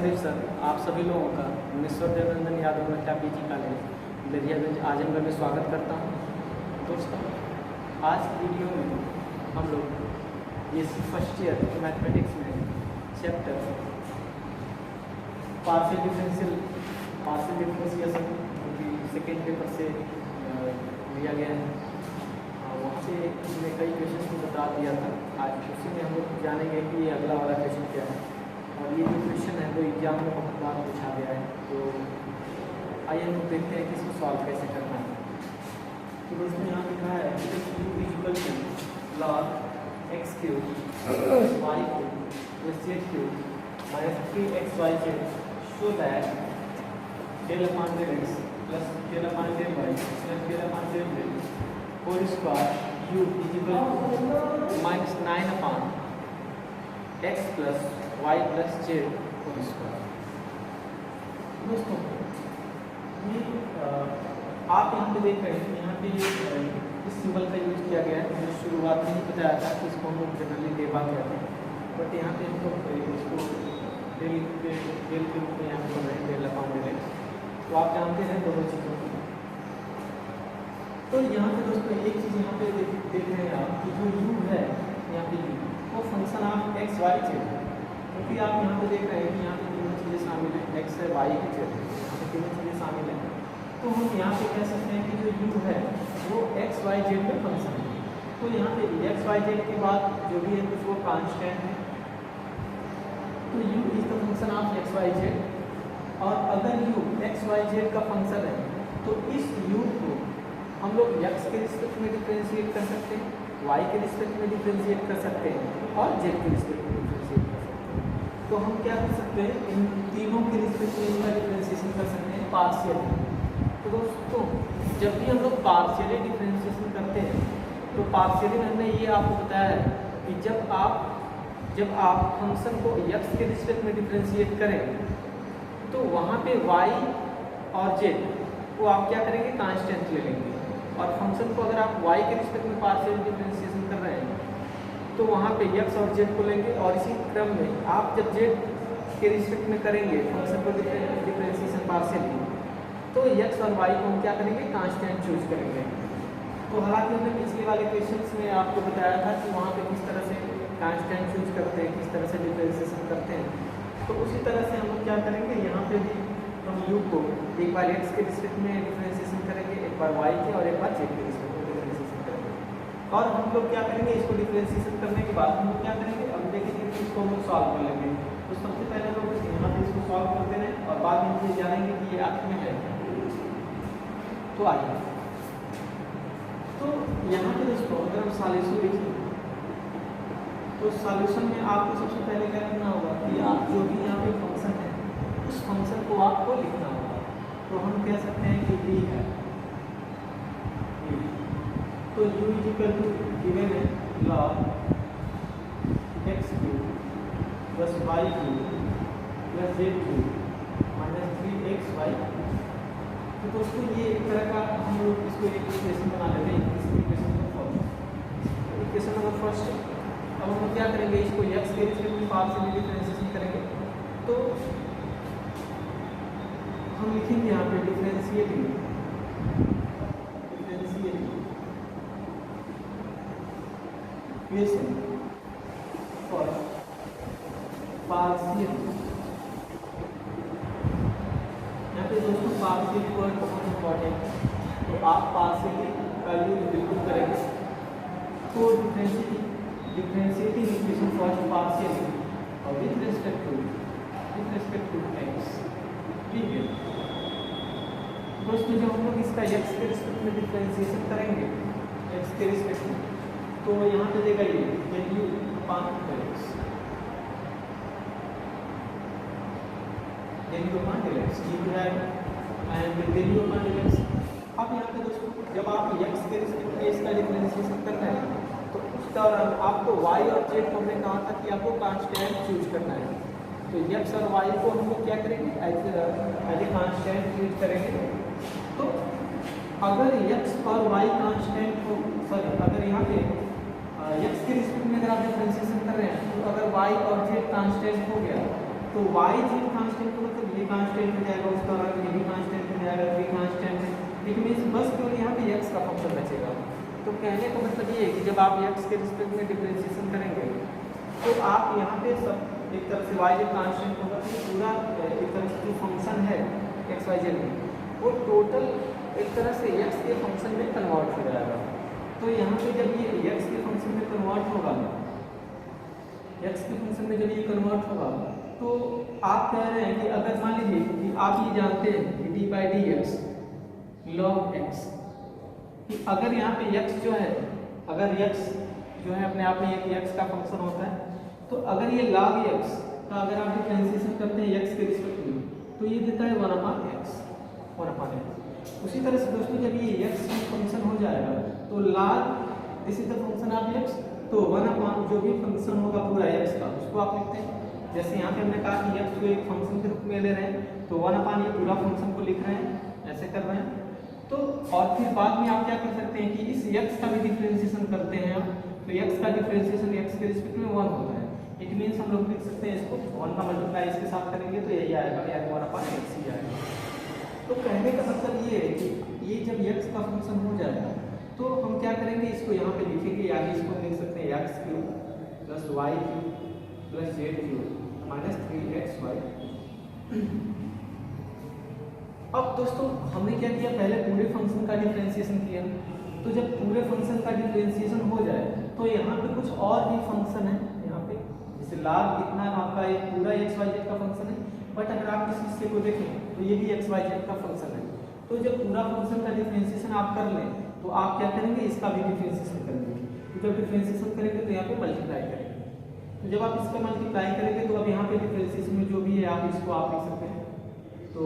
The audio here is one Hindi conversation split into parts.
संदीप सर, आप सभी लोगों का mister Devendra Yadav Mehta PG college Daryaganj Azamgarh में स्वागत करता हूं। दोस्तों, आज की वीडियो में हम लोग ये फर्स्ट ईयर मैथमेटिक्स में chapter partial differentiation second paper से लिया गया है। वहाँ से इसमें कई क्वेश्चन को बता दिया था। आज उसी में हम लोग जानेंगे कि ये अगला वाला क्वेश्चन क्या है, और ये जो क्वेश्चन है वो एग्जाम में बहुत बार पूछा गया है। तो आइए हम लोग देखते हैं कि इसको सॉल्व कैसे करना है। तो दोस्तों, यहाँ लिखा है log x cube y cube plus z cube minus 3xyz so that del upon del x plus del upon del y plus del upon del z whole square u is equal to minus 9 upon x plus y plus z whole square। दोस्तों, ये आप यहाँ पे देख रहे हैं, यहाँ पे इस सिंबल का यूज किया गया है। मैंने शुरुआत में ही बताया था कि इसको हम लोग जनरली डेबा कहते हैं, बट यहाँ पे हमको इसको डेल के रूप में यहाँ पे पढ़ रहे हैं, डेल अपॉन डेल एक्स। तो आप जानते हैं दोनों चीज़ों को। तो यहाँ पे दोस्तों एक चीज़ यहाँ पे देख रहे हैं आप कि जो u है यहाँ पे u वो function of x y z है। क्योंकि आप यहाँ पे देख रहे हैं कि यहाँ पे तीनों चीज़ें शामिल हैं, एक्स है, वाई है, जेड है, यहाँ पे तीनों चीज़ें शामिल हैं। तो हम यहाँ पे कह सकते हैं कि जो u है वो एक्स वाई जेड में फंक्शन है। तो यहाँ पे एक्स वाई जेड के बाद जो भी है कुछ वो कांस्टेंट है। तो u is the function of x y z. और अगर u एक्स वाई जेड का फंक्शन है तो इस u को हम लोग x के रिस्पेक्ट में डिफरेंशिएट कर सकते हैं, y के रिस्पेक्ट में डिफरेंशिएट कर सकते हैं और z के रिस्पेक्ट में डिफरेंशिएट कर सकते हैं। तो हम क्या कर सकते हैं, इन तीनों के रिस्पेक्ट में इसका डिफरेंशिएशन कर सकते हैं पार्शियली। तो दोस्तों, जब भी हम लोग पार्शियली डिफरेंशिएशन करते हैं तो पार्शियली हमने ये आपको बताया है कि जब आप फंक्शन को x के रिस्पेक्ट में डिफरेंशिएट करें तो वहाँ पे y और z को आप क्या करेंगे, कांस्टेंट ले लेंगे। और फंक्शन को अगर आप y के रिस्पेक्ट में पार्शियल डिफरेंशिएशन कर रहे हैं तो वहाँ पे x और z को लेंगे। और इसी क्रम में आप जब z के रिस्पेक्ट में करेंगे फंक्शन को डिफरेंशिएशन पार्शियली तो x और y को हम क्या करेंगे, कांस्टेंट चूज करेंगे। तो हालांकि हमने पिछले वाले क्वेश्चंस में आपको बताया था कि वहाँ पे किस तरह से कांस्टेंट चूज करते हैं, किस तरह से डिफरेंशिएशन करते हैं। तो उसी तरह से हम लोग क्या करेंगे, यहाँ पे भी हम u को एक बार x के रिस्पेक्ट में डिफरेंशिएशन करेंगे, एक बार y के और एक बार z के रिस्पेक्ट में डिफरेंशिएशन करेंगे। और हम लोग क्या करेंगे, इसको डिफरेंशिएशन करने के बाद हम लोग क्या करेंगे, अब देखेंगे कि इसको हम लोग सॉल्व कर लेंगे। तो सबसे पहले लोग यहाँ पे इसको सॉल्व करते हैं और बाद में ये जानेंगे कि ये आखिर में है। तो आइए, तो यहाँ पे दोस्तों अगर हम सॉल्यूशन लिखें तो सॉल्यूशन में आपको सबसे पहले क्या करना होगा कि आप जो भी यहाँ पे फंक्शन है उस फंक्शन को आपको लिखना होगा। तो हम कह सकते हैं कि v है u। तो u is equal to given है log x cube plus y cube plus z cube minus 3xy। तो दोस्तों ये एक तरह का हम लोग इसको एक इक्वेशन बना लेते हैं। इस इक्वेशन को फर्स्ट इक्वेशन नंबर फर्स्ट। अब हम लोग क्या करेंगे, इसको x के रिस्पेक्ट में पार्शियल डिफरेंशिएशन करेंगे। तो हम लिखेंगे यहाँ पे डिफरेंशिएटिंग इक्वेशन फॉर पार्शियल। यहाँ पे दोस्तों पार्शियल वर्ड बहुत इंपॉर्टेंट है, तो आप पार्शियल का यूज बिल्कुल करेंगे। तो डिफरेंशिएटिंग इक्वेशन फॉर पार्शियल और विद रिस्पेक्ट टू x। ठीक है दोस्तों, जब हम लोग इसका x के रिस्पेक्ट में डिफरेंशिएशन करेंगे, x के रिस्पेक्ट में, तो यहाँ पे देगा ये value upon x, value upon x ये है एंड वैल्यू अपॉन x। अब यहाँ पे दोस्तों जब आप x के रिस्पेक्ट में इसका डिफरेंशिएशन कर रहे हैं तो उस दौरान आपको y और z को हमने कहा था कि आपको कांस्टेंट चूज करना है। तो x और y को हम लोग क्या करेंगे, एज ए कांस्टेंट चूज करेंगे। तो अगर x और y कांस्टेंट हो, सॉरी अगर यहाँ पे x के रिस्पेक्ट में अगर आप डिफरेंशिएशन कर रहे हैं तो अगर y और z कांस्टेंट हो गया तो वाई जीरो कांस्टेंट का मतलब ये कांस्टेंट हो जाएगा, उसका ये भी कांस्टेंट हो जाएगा, ये कांस्टेंट है। इट मीन्स बस केवल यहाँ पे एक्स का फंक्शन बचेगा। तो कहने का मतलब ये है कि जब आप एक्स के रिस्पेक्ट में डिफरेंशिएशन करेंगे तो आप यहाँ पे सब एक तरह से वाई जेड कांस्टेंट होगा, तो पूरा एक तरह से जो फंक्शन है एक्स वाई जेड में वो टोटल एक तरह से एक्स के फंक्शन में कन्वर्ट हो जाएगा। तो यहाँ पे जब ये एक्स के फंक्शन में कन्वर्ट होगा, एक्स के फंक्शन में जब ये कन्वर्ट होगा तो आप कह रहे हैं कि अगर मान लीजिए कि आप ये जानते हैं कि D by D x log x, कि अगर यहाँ पे एक्स जो है, अगर एक्स जो है अपने आप में एक एक्स का फंक्शन होता है, तो अगर ये log एक्स का अगर आप डिफरेंशिएशन करते हैं एक्स के रिस्पेक्ट में तो ये देता है 1/x, 1/x। उसी तरह से दोस्तों जब ये एक्स फंक्शन हो जाएगा तो log this is the function of x, तो 1/, जो भी फंक्शन होगा पूरा एक्स का उसको आप लिखते हैं। जैसे यहाँ पे हमने कहा कि एक्स को एक फंक्शन के रूप में ले रहे हैं तो 1/, ये पूरा फंक्शन को लिख रहे हैं, ऐसे कर रहे हैं। तो और फिर बाद में आप क्या कर सकते हैं कि इस x का भी डिफरेंशिएशन करते हैं आप, तो x का डिफरेंशिएशन x के रिस्पेक्ट में 1 होता है। इट मीन्स हम लोग लिख सकते हैं इसको 1 का मल्टीप्लाई इसके साथ करेंगे तो यही आएगा, यानी 1/x ही आएगा। तो कहने का मतलब ये है कि ये जब x का फंक्शन हो जाएगा तो हम क्या करेंगे, इसको यहाँ पे लिखेंगे, यानी इसको लिख सकते हैं x³ + y³ + z³ - 3xy। अब दोस्तों हमने क्या किया, पहले पूरे फंक्शन का डिफरेंशिएशन किया। तो जब पूरे फंक्शन का डिफरेंशिएशन हो जाए तो यहाँ पे कुछ और भी फंक्शन है, यहाँ पे जैसे log इतना आपका एक पूरा एक्स वाई जेड का फंक्शन है, बट अगर आप किसी हिस्से को देखें तो ये भी एक्स वाई जेड का फंक्शन है। तो जब पूरा फंक्शन का डिफरेंशिएशन आप कर लें तो आप क्या करेंगे, इसका भी डिफरेंशिएशन करेंगे। तो जब डिफरेंशिएशन करेंगे तो यहाँ पे मल्टीप्लाई करेंगे। तो जब आप इसका मल्टीप्लाई करेंगे तो अब यहाँ पे डिफरेंशिएशन में जो भी है आप इसको आप लिख सकते हैं। तो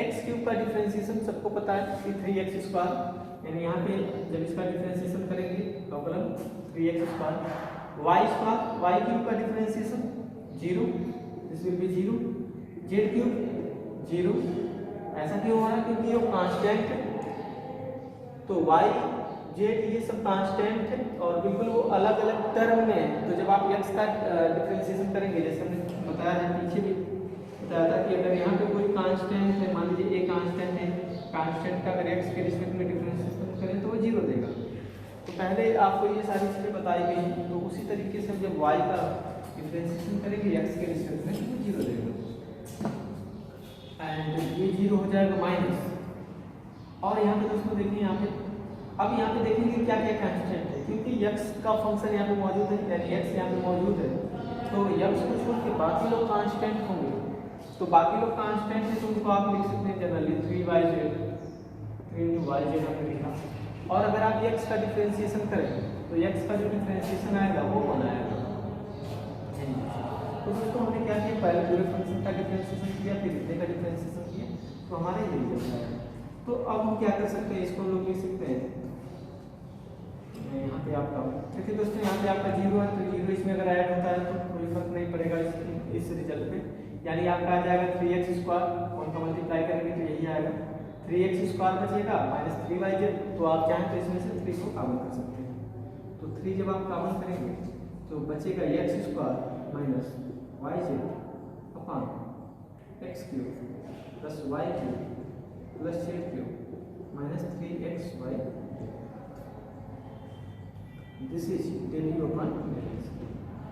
x³ का डिफरेंशिएशन सबको पता है कि 3x², यानी यहाँ पे जब इसका डिफरेंशिएशन करेंगे प्रॉब्लम 3x², y² का differentiation 0, this will be 0, z³ 0। ऐसा क्यों हो रहा है, क्योंकि ये कांस्टेंट है। तो y z ये सब कांस्टेंट है और बिल्कुल वो अलग अलग टर्म में है। तो जब आप x का डिफरेंशिएशन करेंगे, जैसे हमने बताया है पीछे भी बताया था कि अगर यहाँ पे कोई कांस्टेंट है, मान लीजिए a कांस्टेंट है, कांस्टेंट का अगर x के रिस्पेक्ट में डिफरेंशिएशन करें तो वो 0 देगा। तो पहले आपको ये सारी चीज़ें बताई गई, तो उसी तरीके से जब y का डिफरेंशिएशन करेंगे x के रिस्पेक्ट में तो 0 देगा, एंड ये 0 हो जाएगा माइनस। और यहाँ पे दोस्तों देखिए, यहाँ पे अब यहाँ पे देखेंगे क्या क्या कांस्टेंट है, क्योंकि x का फंक्शन यहाँ पे मौजूद है, यानी x यहाँ पे मौजूद है, तो x को छोड़ के बाकी लोग कांस्टेंट होंगे। तो बाकी लोग कांस्टेंट है तो उनको आप लिख सकते हैं जनरली 3yz, 3yz हमने लिखा। और अगर आप x का डिफरेंशिएशन करें तो x का जो डिफरेंशिएशन आएगा वो 1 आएगा। तो दोस्तों हमने क्या किया, पहले पूरे फंक्शन का डिफरेंशिएशन किया, फिर इतने का डिफरेंशिएशन किया, तो हमारे ये रिजल्ट आएगा। तो अब हम क्या कर सकते हैं, इसको हम लोग लिख सकते हैं यहाँ पे आपका, क्योंकि दोस्तों यहाँ पे आपका 0 है तो 0 इसमें अगर ऐड होता है तो कोई फर्क नहीं पड़ेगा इस रिजल्ट पे। यानी आपका आ जाएगा 3x², 1 का मल्टीप्लाई करेंगे तो यही आएगा, 3x² बचेगा -3yz। तो आप चाहें तो इसमें से 3 को कॉमन कर सकते हैं। तो 3 जब आप कॉमन करेंगे तो बचेगा x² - yz x³ + y³ + z³ - 3xy। This is daily open.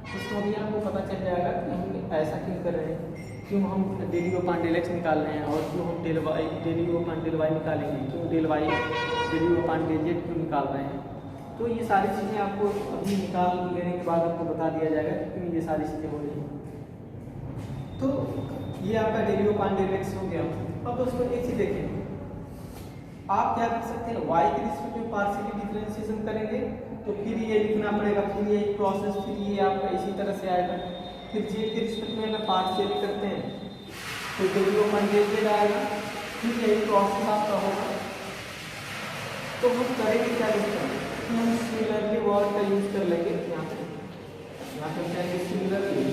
दोस्तों अभी आपको पता चल जाएगा कि हम ऐसा क्यों कर रहे हैं, क्यों हम डेली ओपन डेल एक्स निकाल रहे हैं और क्यों हम डेली ओपन डेल वाई निकालेंगे, क्यों डेली ओपन डेल जेड क्यों निकाल रहे हैं। तो ये सारी चीज़ें आपको अभी निकाल लेने के बाद आपको बता दिया जाएगा कि क्यों ये सारी चीज़ें हो रही हैं। तो ये आपका डेली ओपन डेल एक्स हो गया। अब दोस्तों एक चीज़ देखें, आप क्या कर सकते हैं, y के रिस्पेक्ट में पार्शियली डिफरेंशिएशन करेंगे तो फिर ये लिखना पड़ेगा, फिर ये प्रोसेस, फिर ये आपका इसी तरह से आएगा। फिर z के रिस्पेक्ट में अगर पार्शियली करते हैं तो डेली ओपन डेल जेड आएगा, फिर यही प्रोसेस आपका होगा। तो हम करेंगे क्या, कि हम सिमिलरली वर्ड का यूज कर लेंगे। यहाँ पे हम कहेंगे सिमिलरली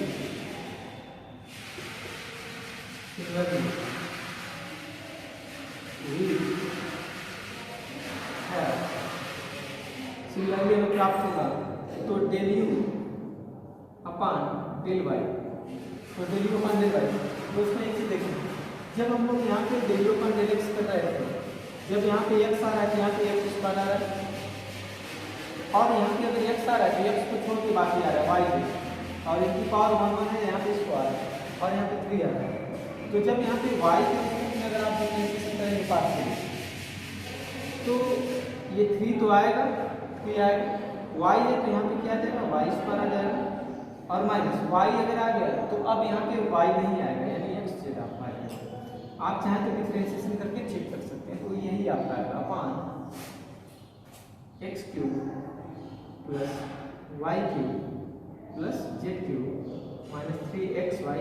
हमें प्राप्त होगा तो del u upon del y तो del u upon del y. तो उसमें एक चीज़ देखें, जब हम लोग यहाँ पे del u upon del x कर रहे थे, जब यहाँ पे एक्स आ रहा है तो यहाँ पे एक्स स्क्वायर आ रहा है, और यहाँ पे अगर एक्स आ रहा है तो एक्स को छोड़ के बाकी आ रहा है वाई से, और इनकी पावर 1 है, यहाँ पे स्क्वायर और यहाँ पे 3 आ रहा है। तो जब यहाँ पे वाई के रिस्पेक्ट में अगर आप डिफरेंशिएशन करेंगे पार्शियल, तो ये 3 तो आएगा, 3 आएगा, वाई है तो यहाँ पे क्या आ जाएगा, वाई स्क्वायर आ जाएगा, और माइनस वाई अगर आ गया तो अब यहाँ पे वाई नहीं आएगा, यानी एक्स जेड आपका आएगा। आप चाहें तो डिफरेंशिएशन करके चेक कर सकते हैं। तो यही आपका आएगा upon x cube plus y cube plus z cube minus 3xy।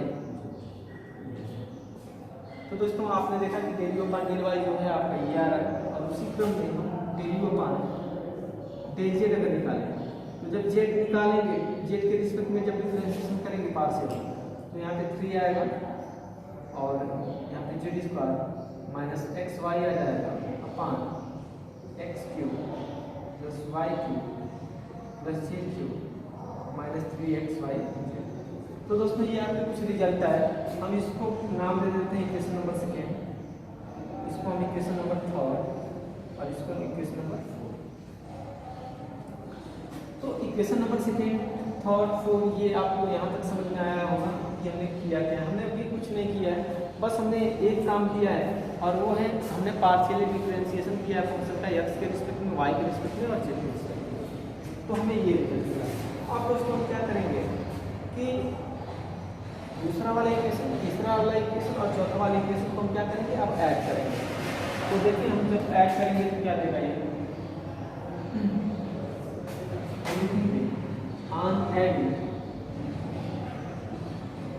तो दोस्तों आपने देखा कि del u upon del y जो है आपका ये आ रहा है, और उसी क्रम में हम del u upon del z अगर निकालें, तो जब जेड निकालेंगे, जेड के रिस्पेक्ट में जब डिफरेंशिएशन करेंगे पार्शियल, तो यहाँ पे 3 आएगा, और यहाँ पे z square minus x y आ जाएगा upon x cube plus y cube plus z cube minus 3xy। तो दोस्तों ये आपके कुछ रिजल्ट है, हम इसको नाम दे देते हैं इक्वेशन नंबर 2, इसको हम इक्वेशन नंबर 3 और इसको इक्वेशन नंबर 4। तो इक्वेशन नंबर 2, 3, 4 ये आपको यहाँ तक समझ में आया होगा कि हमने किया क्या है। हमने अभी कुछ नहीं किया है, बस हमने एक काम किया है, और वो है हमने पार्शियल डिफरेंशिएशन किया है फंक्शन का एक्स के रिस्पेक्ट में, वाई के रिस्पेक्ट में और जेड के रिस्पेक्ट में। तो हमें ये रिजल्ट मिला। अब दोस्तों हम क्या करेंगे कि दूसरा वाला इक्वेशन, तीसरा वाला इक्वेशन और चौथा वाला इक्वेशन को हम क्या करेंगे, अब ऐड करेंगे। तो देखिए हम जब ऐड करेंगे तो क्या देगा ये,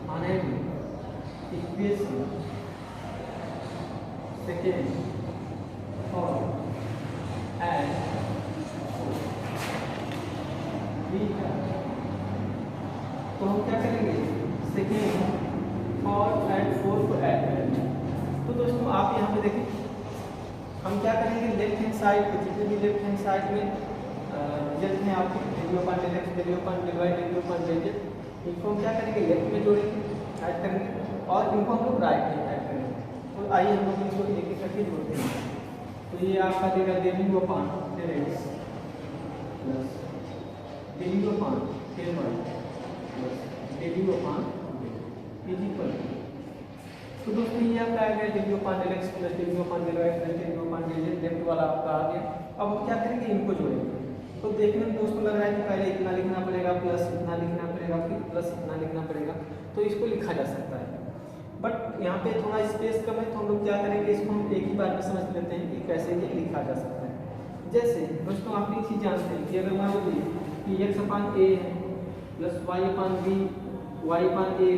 on adding equation second और add तो हम क्या करेंगे, सेकेंड और एंड 4 को ऐड करेंगे। तो दोस्तों आप यहाँ पे देखिए हम क्या करेंगे, लेफ्ट हैंड साइड पे जितने भी लेफ्ट हैंड साइड में रिजल्ट हैं आपके del u upon del x, del u upon del y, del u upon del z, इनको हम क्या करेंगे, लेफ्ट में जोड़ेंगे, ऐड करेंगे, और इनको हम लोग राइट में ऐड करेंगे। तो आइए हम लोग इनको एक एक करके जोड़ते हैं। तो ये आपका देगा del u upon del x plus del u upon del y plus del u upon del equal. तो दोस्तों ये आपका आ गया del u upon del x plus del u upon del y plus del u upon del z, left वाला आपका आ गया। अब हम क्या करेंगे, इनको जोड़ेंगे। तो देखने में दोस्तों लग रहा है कि पहले इतना लिखना पड़ेगा, प्लस इतना लिखना पड़ेगा, फिर प्लस इतना लिखना पड़ेगा, तो इसको लिखा जा सकता है। बट यहाँ पे थोड़ा स्पेस कम है, तो हम लोग क्या करेंगे, इसको हम एक ही बार में समझ लेते हैं कि कैसे ये लिखा जा सकता है। जैसे दोस्तों आप एक चीज़ जानते हैं कि अगर मान लीजिए कि एक्स अपान ए है प्लस वाई अपान बी, वाई अपान ए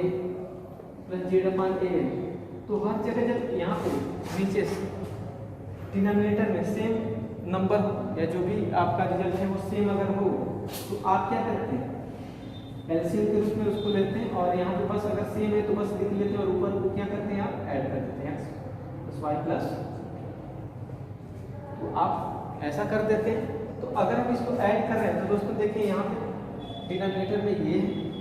प्लस जेड अपान ए, तो हर जगह जब यहाँ पे नीचे डिनोमिनेटर में सेम नंबर या जो भी आपका रिजल्ट है वो सेम अगर हो, तो आप क्या करते हैं, एलसीएम के रूप में उसको लेते हैं, और यहाँ पे बस अगर सेम है तो बस लिख लेते हैं, और ऊपर को क्या करते हैं, आप ऐड कर देते हैं एक्स प्लस वाई प्लस। तो आप ऐसा कर देते हैं। तो अगर हम इसको ऐड कर रहे हैं तो दोस्तों देखिए यहाँ पे डिनोमिनेटर में ये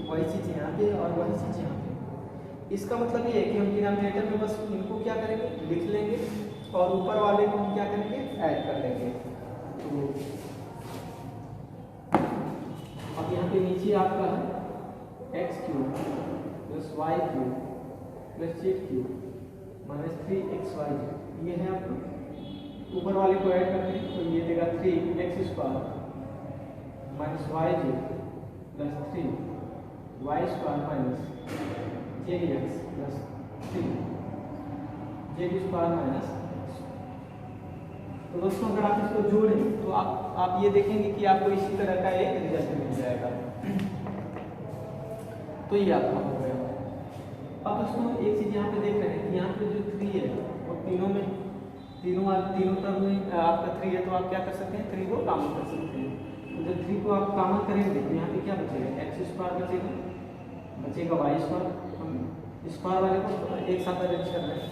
वही चीज़ यहाँ पे और वही चीज़ यहाँ पे। इसका मतलब ये है कि हम डिनोमिनेटर में बस इनको क्या करेंगे, लिख लेंगे, और ऊपर वाले को हम क्या करेंगे, ऐड कर लेंगे। तो अब यहाँ पे नीचे आपका है x cube plus y cube plus z cube minus 3xy, ये है आपका। ऊपर वाले को ऐड करते हैं तो ये देगा 3x square minus y z plus 3y square minus z plus 3 z square minus. तो दोस्तों अगर आप इसको जोड़ें तो आप ये देखेंगे कि आपको इसी तरह का एक रिजल्ट मिल जाएगा। तो ये आपका हो गया। अब दोस्तों एक चीज़ यहाँ पे देख रहे हैं कि यहाँ पे जो 3 है वो तीनों टर्म में आपका 3 है, तो आप क्या कर सकते हैं, 3 को कॉमन कर सकते हैं। तो जब 3 को आप कॉमन करेंगे तो यहाँ पे क्या बचेगा, एक्स स्क्वायर बचेगा वाई स्क्वायर, हम स्क्वायर वाले को एक साथ अरेंज कर रहे हैं,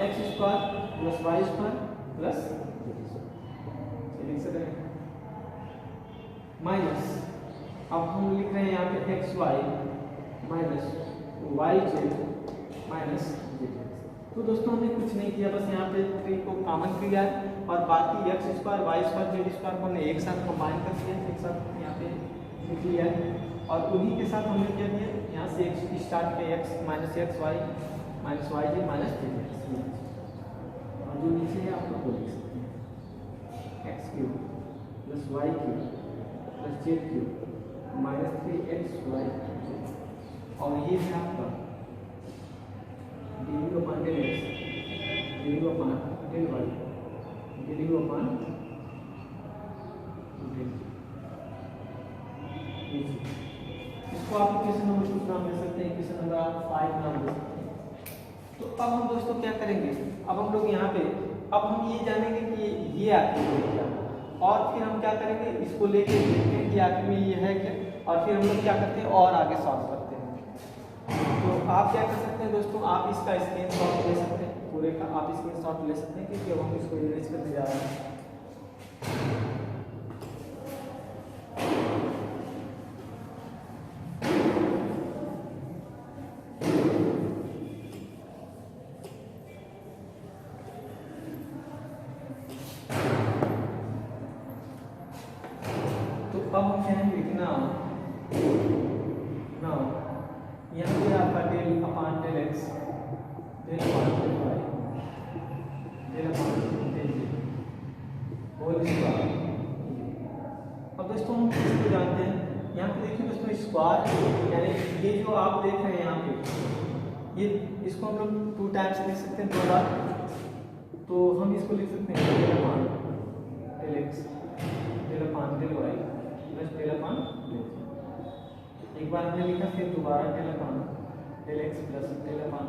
x square plus y square plus लिख सकते हैं माइनस, अब हम लिख रहे हैं यहाँ पे x y minus y z minus z. तो दोस्तों हमने कुछ नहीं किया, बस यहाँ पे 3 को कॉमन किया है और बाकी x square y square z square को हमने एक साथ कंबाइन कर दिया, एक साथ यहाँ पे लिख लिया है और उन्हीं के साथ हमने क्या किया, यहाँ से एक स्टार्ट किया x minus x y minus y z minus z x, और जो नीचे है आप लोग को लिख सकते हैं x cube plus y cube plus z cube minus 3x y, और ये है आपका dividing upon del x dividing upon del y dividing upon del. इसको आप क्वेश्चन नंबर 2 नाम दे सकते हैं, क्वेश्चन नंबर 5 नाम दे सकते हैं। तो अब हम दोस्तों क्या करेंगे, अब हम लोग यहाँ पे अब हम ये जानेंगे कि ये आखिर में क्या, और फिर हम क्या करेंगे, इसको लेके देखते हैं कि आखिर में ये है क्या, और फिर हम लोग क्या करते हैं और आगे सॉल्व करते हैं। तो आप क्या कर सकते हैं दोस्तों, आप इसका स्क्रीनशॉट ले सकते हैं, पूरे का आप स्क्रीनशॉट ले सकते हैं, क्योंकि हम इसको इरेज करने जा रहे हैं। तो अब हम कहेंगे कि ना यहाँ पे आपका del upon del x del upon del y del upon del z whole square. अब दोस्तों हम इसको जानते हैं, यहाँ पे देखिए दोस्तों स्क्वायर यानी ये जो आप देख रहे हैं यहाँ पे, ये इसको हम लोग 2 टाइम्स लिख सकते हैं, 2 बार। तो हम इसको लिख सकते हैं del upon del x del upon del y plus del upon del z. एक बार हमने लिखा, फिर दोबारा del upon del x plus del upon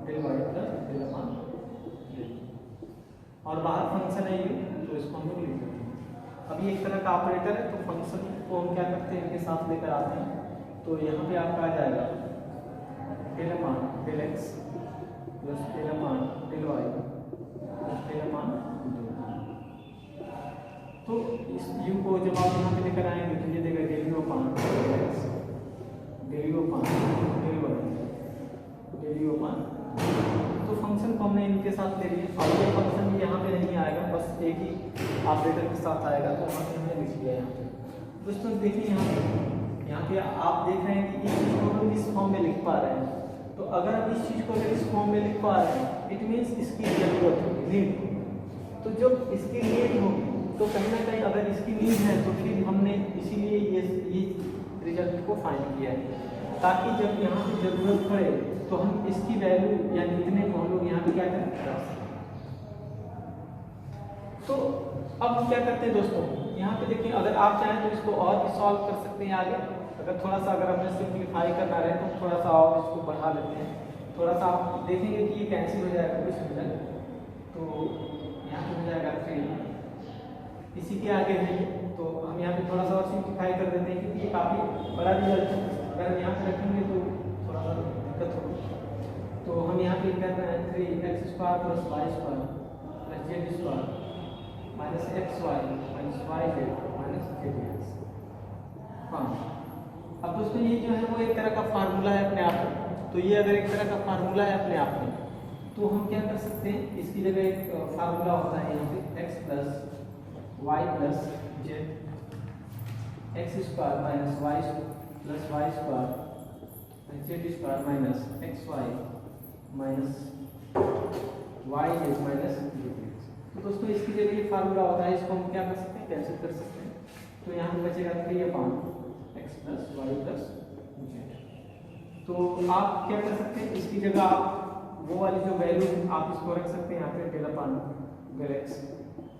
del y plus del upon del, और बाहर फंक्शन है ये, तो इसको हम लोग लिख सकते हैं। अब ये एक तरह का ऑपरेटर है, तो फंक्शन को हम क्या करते हैं, इनके साथ लेकर आते हैं। तो यहाँ पे आपका आ जाएगा del upon del x plus del upon del y plus del upon del. तो इस u को जब आप यहाँ पे लेकर आएंगे तो ये देगा del u upon del x del u upon del y del u upon. तो फंक्शन को हमने इनके साथ ले लिया, और ये फंक्शन भी यहाँ पे नहीं आएगा, बस एक ही ऑपरेटर के साथ आएगा, तो वहाँ पे हमने लिख लिया यहाँ पे। दोस्तों देखिए यहाँ पे आप देख रहे हैं कि इस चीज़ को हम इस फॉर्म में लिख पा रहे हैं। तो अगर हम इस चीज़ को अगर इस फॉर्म में लिख पा रहे हैं, इट मीन्स इसकी जरूरत होगी, नीड। तो जब इसकी नीड होगी तो कहीं ना कहीं अगर इसकी नीड है तो फिर हमने इसीलिए ये रिजल्ट को फाइंड किया है, ताकि जब यहाँ पे जरूरत पड़े तो हम इसकी वैल्यू यानी इतने को हम लोग यहाँ पे क्या करें। तो अब हम क्या करते हैं दोस्तों, यहाँ पे देखिए अगर आप चाहें तो इसको और भी सॉल्व कर सकते हैं आगे। अगर थोड़ा सा अगर हमें सिंप्लीफाई करना रहे तो थोड़ा सा और इसको बढ़ा लेते हैं, थोड़ा सा आप देखेंगे कि ये कैंसिल हो जाएगा कुछ रिजल्ट। तो यहाँ पे हो जाएगा 3, इसी के आगे है, तो हम यहाँ पे थोड़ा सा और सिंप्लीफाई कर देते हैं, क्योंकि ये काफ़ी बड़ा रिजल्ट है। अगर यहाँ पे रखेंगे तो थोड़ा सा दिक्कत होगी। तो हम यहाँ पे कर रहे हैं 3x square plus y square plus z square minus x y minus y z minus z x. हाँ, अब दोस्तों ये जो है वो एक तरह का फार्मूला है अपने आप में। तो ये अगर एक तरह का फार्मूला है अपने आप में, तो हम क्या कर सकते हैं, इसकी जगह एक फार्मूला होता है यहाँ पे x plus y plus z x square minus y plus y square z square minus x y minus y z minus z x. तो दोस्तों इसकी जगह ये फार्मूला होता है, इसको हम क्या कर सकते हैं, कैंसिल कर सकते हैं। तो यहाँ पे बचेगा 3/x plus y plus Z. तो आप क्या कर सकते हैं, इसकी जगह आप वो वाली जो वैल्यू आप इसको रख सकते हैं यहाँ पे del upon del x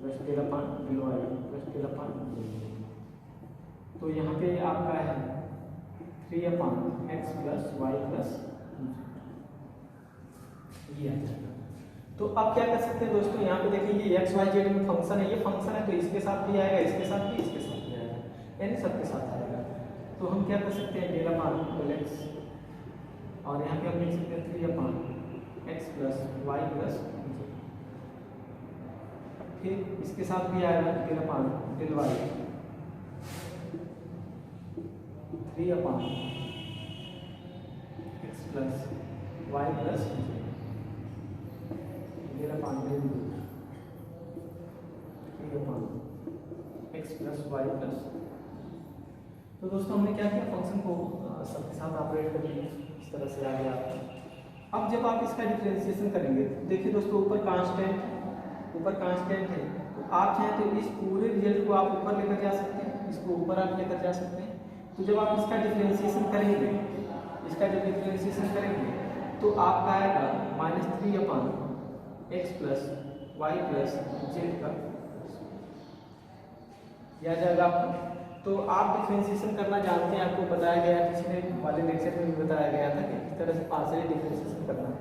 plus del upon del y plus del upon del z. तो यहाँ पे आपका है 3/x प्लस वाई प्लस ये। तो अब क्या कर सकते हैं दोस्तों, यहाँ पे देखिए ये एक्स वाई जेड में फंक्शन है, ये फंक्शन है तो इसके साथ भी आएगा, इसके साथ भी, इसके साथ भी आएगा, यानी सबके साथ आएगा। तो हम क्या कर सकते हैं, डेल अपॉन डेल एक्स, और यहाँ पे हम लिख सकते हैं 3/x plus y plus Z. फिर इसके साथ भी आएगा del upon del y 3/x plus y plus del upon del three upon x plus y plus. तो दोस्तों हमने क्या किया, फंक्शन को सबके साथ ऑपरेट कर लिया, इस तरह से आ गया आपका। अब जब आप इसका डिफरेंशिएशन करेंगे, देखिए दोस्तों ऊपर कांस्टेंट है, तो आप चाहें तो इस पूरे रिजल्ट को आप ऊपर लेकर जा सकते हैं, इसको ऊपर आप लेकर जा सकते हैं। तो जब आप इसका डिफरेंशिएशन करेंगे, तो आपका आएगा -3 upon x plus y plus z का याद जाएगा आपको। तो आप डिफरेंशिएशन करना जानते हैं, आपको बताया गया पिछले वाले लेक्चर में भी बताया गया था कि इस तरह से पार्शियल डिफरेंशिएशन करना है।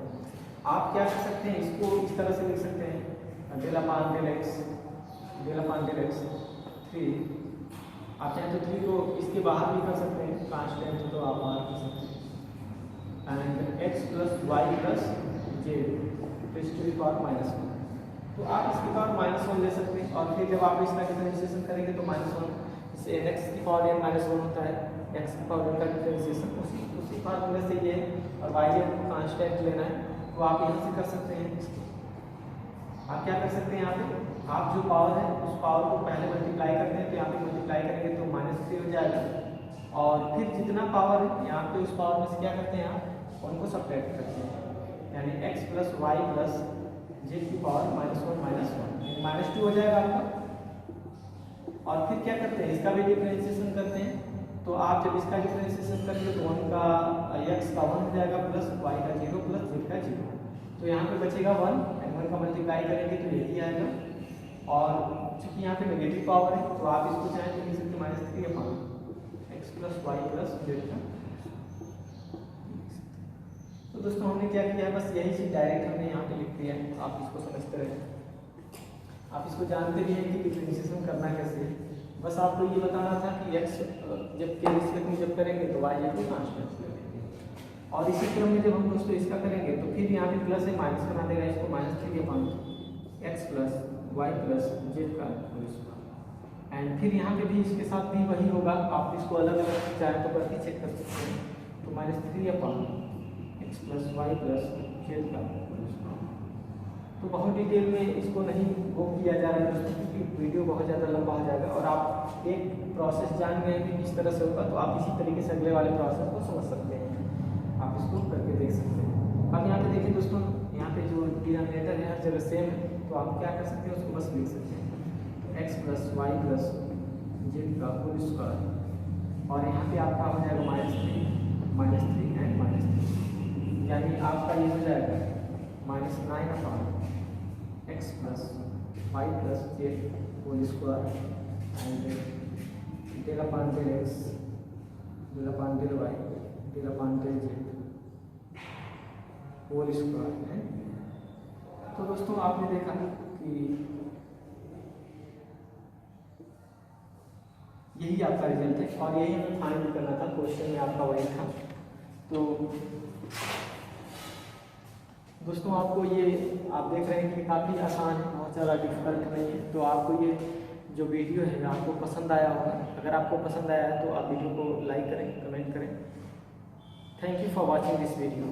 आप क्या कर सकते हैं, इसको इस तरह से लिख सकते हैं डेल अपॉन डेल एक्स 3। आप चाहें तो 3 को इसके बाहर भी कर सकते हैं, कांस्टेंट तो आप बाहर कर सकते हैं, and x plus y plus z raise to the power -1। तो आप इसकी पावर -1 ले सकते हैं, और फिर जब आप इसका डिफरेंशिएशन करेंगे तो -1 से x की पावर n -1 होता है, x की पावर का डिफरेंशिएशन उसी फार्मूले से ये, और y z को कांस्टेंट लेना है, तो आप यहाँ से कर सकते हैं। आप क्या कर सकते हैं, यहाँ पे आप जो पावर है उस पावर को पहले मल्टीप्लाई करते हैं, तो यहाँ पे मल्टीप्लाई करेंगे तो -3 हो जाएगा, और फिर जितना पावर है यहाँ पे उस पावर में से क्या करते हैं, आप उनको सब्ट्रैक्ट करते हैं, यानी x plus y plus z की पावर -1 -2 हो जाएगा आपका। और फिर क्या करते हैं, इसका भी डिफरेंशिएशन करते हैं। तो आप जब इसका डिफरेंशिएशन करेंगे तो 1 का x का 1 हो जाएगा प्लस y का 0 प्लस z का 0। तो यहाँ पे बचेगा 1, एंड 1 का मल्टीप्लाई करेंगे तो यही आएगा। और चूंकि यहाँ पे नेगेटिव पावर है तो आप इसको चाहें तो लिख सकते -3 upon x plus y plus z का। तो दोस्तों हमने क्या किया है, बस यही चीज़ डायरेक्ट हमने यहाँ पे लिख दिया है, आप इसको समझते रहे, आप इसको जानते भी हैं कि डिफरेंशिएशन करना कैसे है। बस आपको ये बताना था कि x जब के रिस्पेक्ट में जब करेंगे तो y को कांस्टेंट करेंगे, और इसी क्रम में जब हम दोस्तों इसका करेंगे तो फिर यहाँ पे प्लस है माइनस बना देगा, इसको -3 upon x plus y plus z का होल स्क्वायर। एंड फिर यहाँ पे भी इसके साथ भी वही होगा, आप इसको अलग अलग चाहे तो करके चेक कर सकते हैं। तो -3 upon x plus y plus z का होल स्क्वायर। तो बहुत डिटेल में इसको नहीं गो किया जा रहा है दोस्तों, क्योंकि वीडियो बहुत ज़्यादा लंबा हो जाएगा, और आप एक प्रोसेस जान गए कि किस तरह से होगा, तो आप इसी तरीके से अगले वाले प्रोसेस को समझ सकते हैं, आप इसको करके देख सकते हैं। अब यहाँ पे देखिए दोस्तों, यहाँ पे जो डिनोमिनेटर है हर जगह सेम है, तो आप क्या कर सकते हैं, उसको बस लिख सकते हैं x plus y plus z का होल स्क्वायर, और यहाँ पे आपका हो जाएगा -3 एंड -3, यानी आपका ये हो जाएगा -9 upon x plus y plus z whole square, and del upon del x del upon del y del upon del z whole square है। तो दोस्तों आपने देखा कि यही आपका रिजल्ट है, और यही हमें फाइंड करना था, क्वेश्चन में आपका वही था। तो दोस्तों आपको ये आप देख रहे हैं कि काफ़ी आसान है, बहुत ज़्यादा डिफिकल्ट नहीं है। तो आपको ये जो वीडियो है आपको पसंद आया होगा, अगर आपको पसंद आया है तो आप वीडियो को लाइक करें, कमेंट करें। Thank you for watching this video.